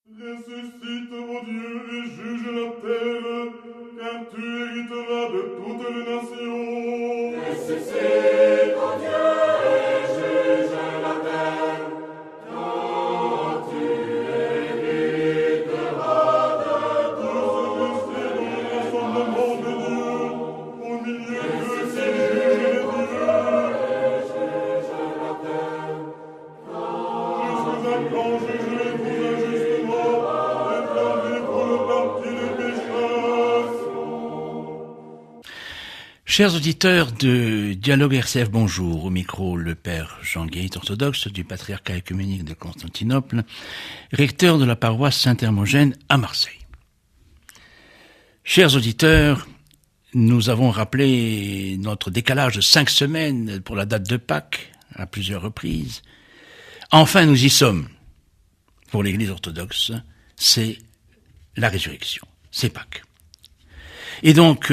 Ressuscite, ô Dieu, et juge la terre, car tu hériteras de toutes les nations. Ressuscite, ô Dieu, et juge la terre, car tu hériteras de toutes les Rassemblement de Dieu, au milieu de qui juge les dieux. juge la terre, Jusqu'à quand jugerez-vous injustement, et blâmez pour le parti des pécheurs? Chers auditeurs de Dialogue RCF, bonjour. Au micro, le père Jean-Guérit, orthodoxe du patriarcat œcuménique de Constantinople, recteur de la paroisse Saint-Hermogène à Marseille. Chers auditeurs, nous avons rappelé notre décalage de 5 semaines pour la date de Pâques à plusieurs reprises. Enfin, nous y sommes. Pour l'Église orthodoxe, c'est la résurrection, c'est Pâques. Et donc,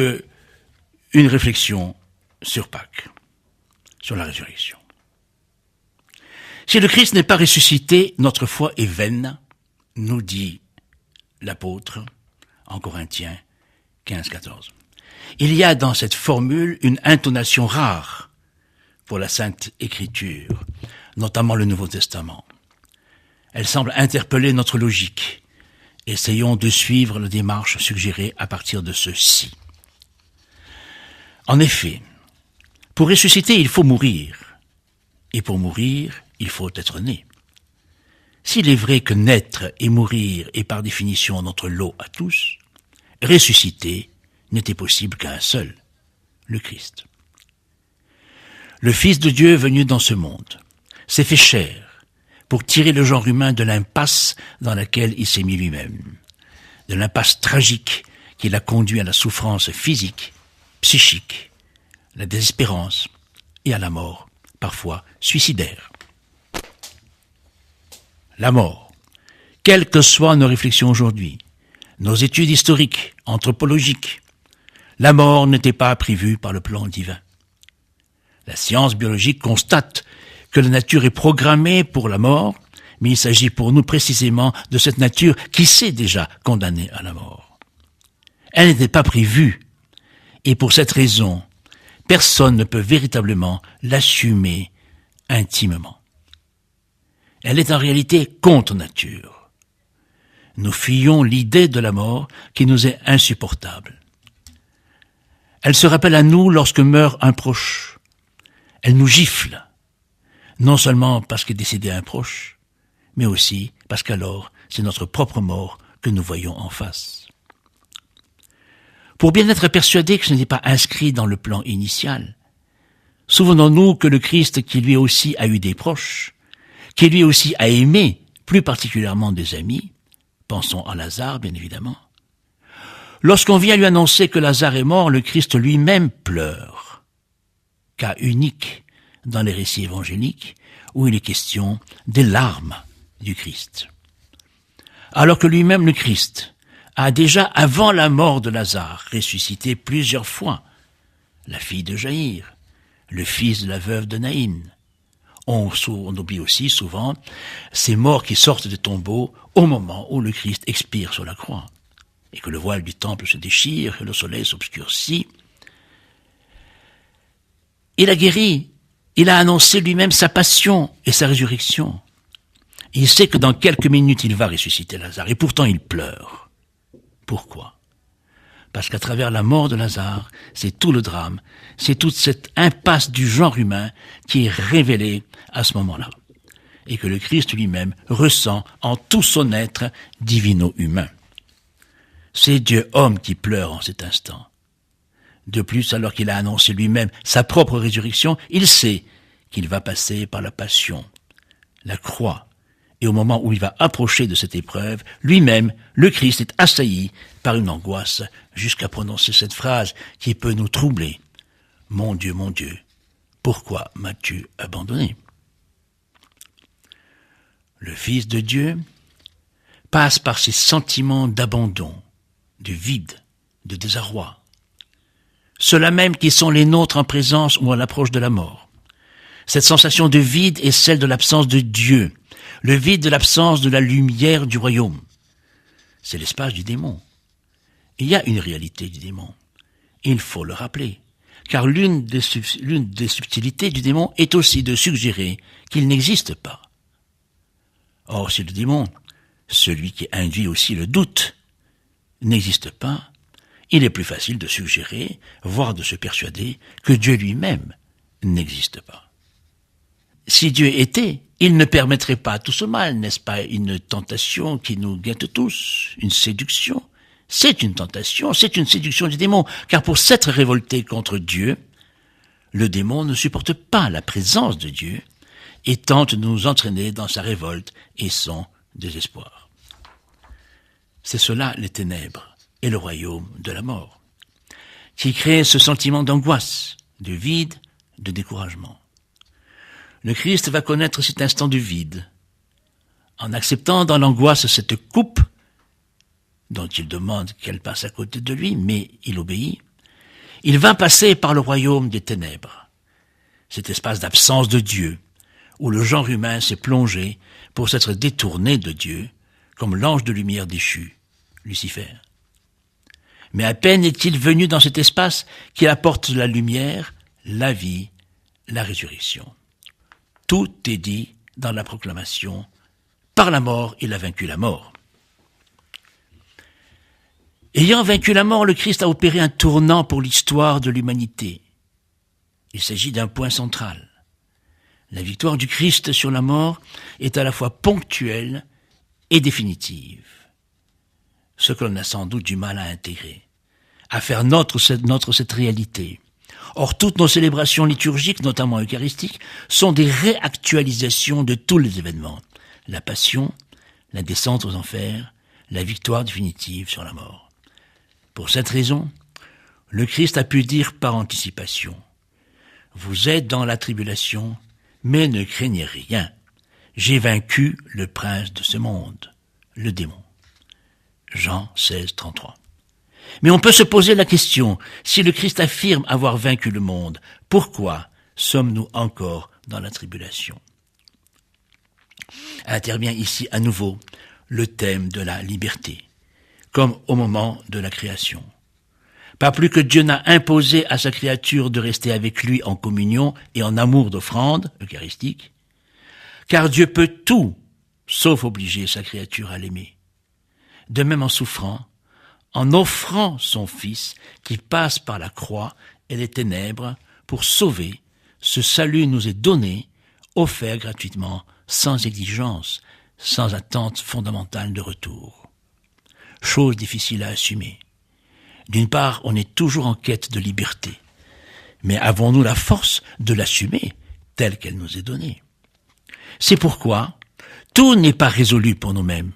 une réflexion sur Pâques, sur la résurrection. Si le Christ n'est pas ressuscité, notre foi est vaine, nous dit l'apôtre en Corinthiens 15-14. Il y a dans cette formule une intonation rare pour la Sainte Écriture, notamment le Nouveau Testament. Elle semble interpeller notre logique. Essayons de suivre la démarche suggérée à partir de ceci. En effet, pour ressusciter, il faut mourir. Et pour mourir, il faut être né. S'il est vrai que naître et mourir est par définition notre lot à tous, ressusciter n'était possible qu'à un seul, le Christ. Le Fils de Dieu venu dans ce monde s'est fait chair pour tirer le genre humain de l'impasse dans laquelle il s'est mis lui-même, de l'impasse tragique qui l'a conduit à la souffrance physique, psychique, la désespérance et à la mort, parfois suicidaire. La mort, quelles que soient nos réflexions aujourd'hui, nos études historiques, anthropologiques, la mort n'était pas prévue par le plan divin. La science biologique constate que la nature est programmée pour la mort, mais il s'agit pour nous précisément de cette nature qui s'est déjà condamnée à la mort. Elle n'était pas prévue, et pour cette raison, personne ne peut véritablement l'assumer intimement. Elle est en réalité contre nature. Nous fuyons l'idée de la mort qui nous est insupportable. Elle se rappelle à nous lorsque meurt un proche. Elle nous gifle, non seulement parce qu'est décédé un proche, mais aussi parce qu'alors c'est notre propre mort que nous voyons en face. Pour bien être persuadés que ce n'était pas inscrit dans le plan initial, souvenons-nous que le Christ, qui lui aussi a eu des proches, qui lui aussi a aimé, plus particulièrement des amis, pensons à Lazare bien évidemment, lorsqu'on vient lui annoncer que Lazare est mort, le Christ lui-même pleure. Cas unique dans les récits évangéliques où il est question des larmes du Christ. Alors que lui-même, le Christ, a déjà, avant la mort de Lazare, ressuscité plusieurs fois la fille de Jaïr, le fils de la veuve de Naïn. On oublie aussi souvent ces morts qui sortent des tombeaux au moment où le Christ expire sur la croix, et que le voile du temple se déchire, que le soleil s'obscurcit. Il a guéri, il a annoncé lui-même sa passion et sa résurrection. Il sait que dans quelques minutes il va ressusciter Lazare, et pourtant il pleure. Pourquoi ? Parce qu'à travers la mort de Lazare, c'est tout le drame, c'est toute cette impasse du genre humain qui est révélée à ce moment-là, et que le Christ lui-même ressent en tout son être divino-humain. C'est Dieu homme qui pleure en cet instant. De plus, alors qu'il a annoncé lui-même sa propre résurrection, il sait qu'il va passer par la passion, la croix, et au moment où il va approcher de cette épreuve, lui-même, le Christ est assailli par une angoisse jusqu'à prononcer cette phrase qui peut nous troubler. « Mon Dieu, pourquoi m'as-tu abandonné ?» Le Fils de Dieu passe par ces sentiments d'abandon, de vide, de désarroi. Ceux-là même qui sont les nôtres en présence ou à l'approche de la mort. Cette sensation de vide est celle de l'absence de Dieu, le vide de l'absence de la lumière du royaume. c'est l'espace du démon. Il y a une réalité du démon. Il faut le rappeler. Car l'une des subtilités du démon est aussi de suggérer qu'il n'existe pas. Or, si le démon, celui qui induit aussi le doute, n'existe pas, il est plus facile de suggérer, voire de se persuader, que Dieu lui-même n'existe pas. Si Dieu était, il ne permettrait pas tout ce mal, n'est-ce pas une tentation qui nous guette tous, une séduction? C'est une tentation, c'est une séduction du démon, car pour s'être révolté contre Dieu, le démon ne supporte pas la présence de Dieu et tente de nous entraîner dans sa révolte et son désespoir. C'est cela les ténèbres et le royaume de la mort, qui crée ce sentiment d'angoisse, de vide, de découragement. Le Christ va connaître cet instant de vide, en acceptant dans l'angoisse cette coupe dont il demande qu'elle passe à côté de lui, mais il obéit. Il va passer par le royaume des ténèbres, cet espace d'absence de Dieu, où le genre humain s'est plongé pour s'être détourné de Dieu, comme l'ange de lumière déchu, Lucifer. Mais à peine est-il venu dans cet espace qu'il apporte la lumière, la vie, la résurrection. Tout est dit dans la proclamation. Par la mort, il a vaincu la mort. Ayant vaincu la mort, le Christ a opéré un tournant pour l'histoire de l'humanité. Il s'agit d'un point central. La victoire du Christ sur la mort est à la fois ponctuelle et définitive. Ce que l'on a sans doute du mal à intégrer, à faire notre cette réalité. Or, toutes nos célébrations liturgiques, notamment eucharistiques, sont des réactualisations de tous les événements. La passion, la descente aux enfers, la victoire définitive sur la mort. Pour cette raison, le Christ a pu dire par anticipation, « Vous êtes dans la tribulation, mais ne craignez rien. J'ai vaincu le prince de ce monde, le démon. » Jean 16, 33. Mais on peut se poser la question, si le Christ affirme avoir vaincu le monde, pourquoi sommes-nous encore dans la tribulation? Intervient ici à nouveau le thème de la liberté, comme au moment de la création. Pas plus que Dieu n'a imposé à sa créature de rester avec lui en communion et en amour d'offrande eucharistique, car Dieu peut tout, sauf obliger sa créature à l'aimer. De même en souffrant, en offrant son Fils qui passe par la croix et les ténèbres pour sauver, ce salut nous est donné, offert gratuitement, sans exigence, sans attente fondamentale de retour. Chose difficile à assumer. D'une part, on est toujours en quête de liberté, mais avons-nous la force de l'assumer telle qu'elle nous est donnée? C'est pourquoi tout n'est pas résolu pour nous-mêmes,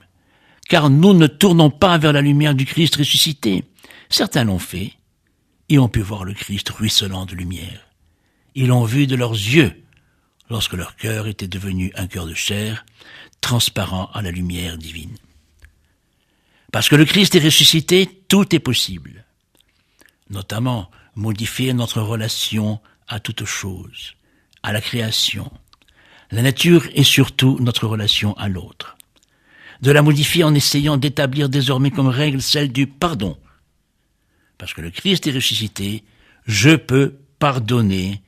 car nous ne tournons pas vers la lumière du Christ ressuscité. Certains l'ont fait, et ont pu voir le Christ ruisselant de lumière. Ils l'ont vu de leurs yeux, lorsque leur cœur était devenu un cœur de chair, transparent à la lumière divine. Parce que le Christ est ressuscité, tout est possible. Notamment, modifier notre relation à toute chose, à la création, la nature et surtout notre relation à l'autre. De la modifier en essayant d'établir désormais comme règle celle du pardon. Parce que le Christ est ressuscité, je peux pardonner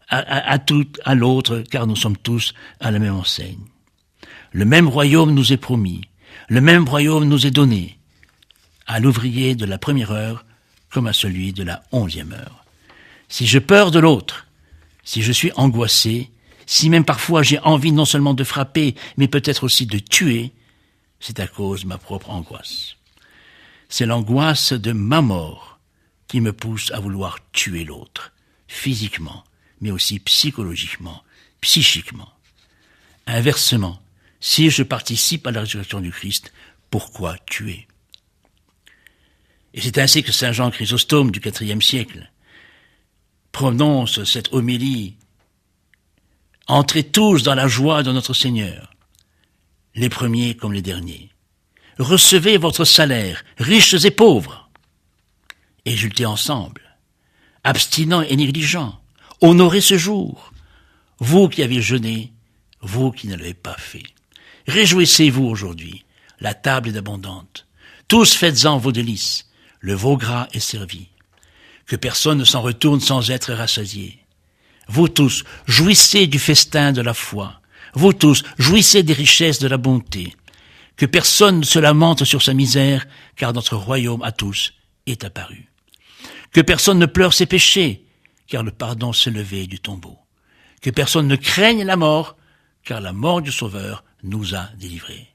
à l'autre, car nous sommes tous à la même enseigne. Le même royaume nous est promis, le même royaume nous est donné, à l'ouvrier de la première heure comme à celui de la 11e heure. Si j'ai peur de l'autre, si je suis angoissé, si même parfois j'ai envie non seulement de frapper, mais peut-être aussi de tuer, c'est à cause de ma propre angoisse. C'est l'angoisse de ma mort qui me pousse à vouloir tuer l'autre, physiquement, mais aussi psychologiquement, psychiquement. Inversement, si je participe à la résurrection du Christ, pourquoi tuer? Et c'est ainsi que saint Jean Chrysostome du IVe siècle prononce cette homélie. Entrez tous dans la joie de notre Seigneur, les premiers comme les derniers. Recevez votre salaire, riches et pauvres. Exultez ensemble, abstinents et négligents. Honorez ce jour, vous qui avez jeûné, vous qui ne l'avez pas fait. Réjouissez-vous aujourd'hui, la table est abondante. Tous faites-en vos délices. Le veau gras est servi. Que personne ne s'en retourne sans être rassasié. Vous tous, jouissez du festin de la foi. Vous tous, jouissez des richesses de la bonté. Que personne ne se lamente sur sa misère, car notre royaume à tous est apparu. Que personne ne pleure ses péchés, car le pardon s'est levé du tombeau. Que personne ne craigne la mort, car la mort du Sauveur nous a délivrés.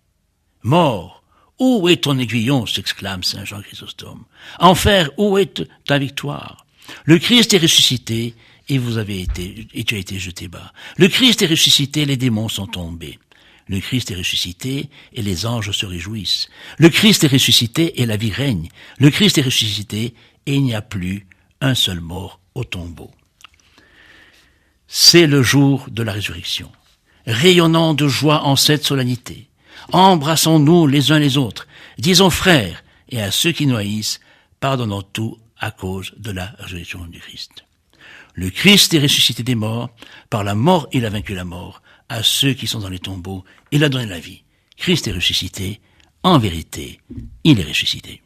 Mort, où est ton aiguillon, s'exclame saint Jean Chrysostome. Enfer, où est ta victoire? Le Christ est ressuscité, et tu as été jeté bas. Le Christ est ressuscité, les démons sont tombés. Le Christ est ressuscité, et les anges se réjouissent. Le Christ est ressuscité, et la vie règne. Le Christ est ressuscité, et il n'y a plus un seul mort au tombeau. C'est le jour de la résurrection. Rayonnant de joie en cette solennité, embrassons-nous les uns les autres, disons frères, et à ceux qui nous haïssent, pardonnons tout à cause de la résurrection du Christ. Le Christ est ressuscité des morts, par la mort il a vaincu la mort, à ceux qui sont dans les tombeaux, il a donné la vie. Christ est ressuscité, en vérité, il est ressuscité.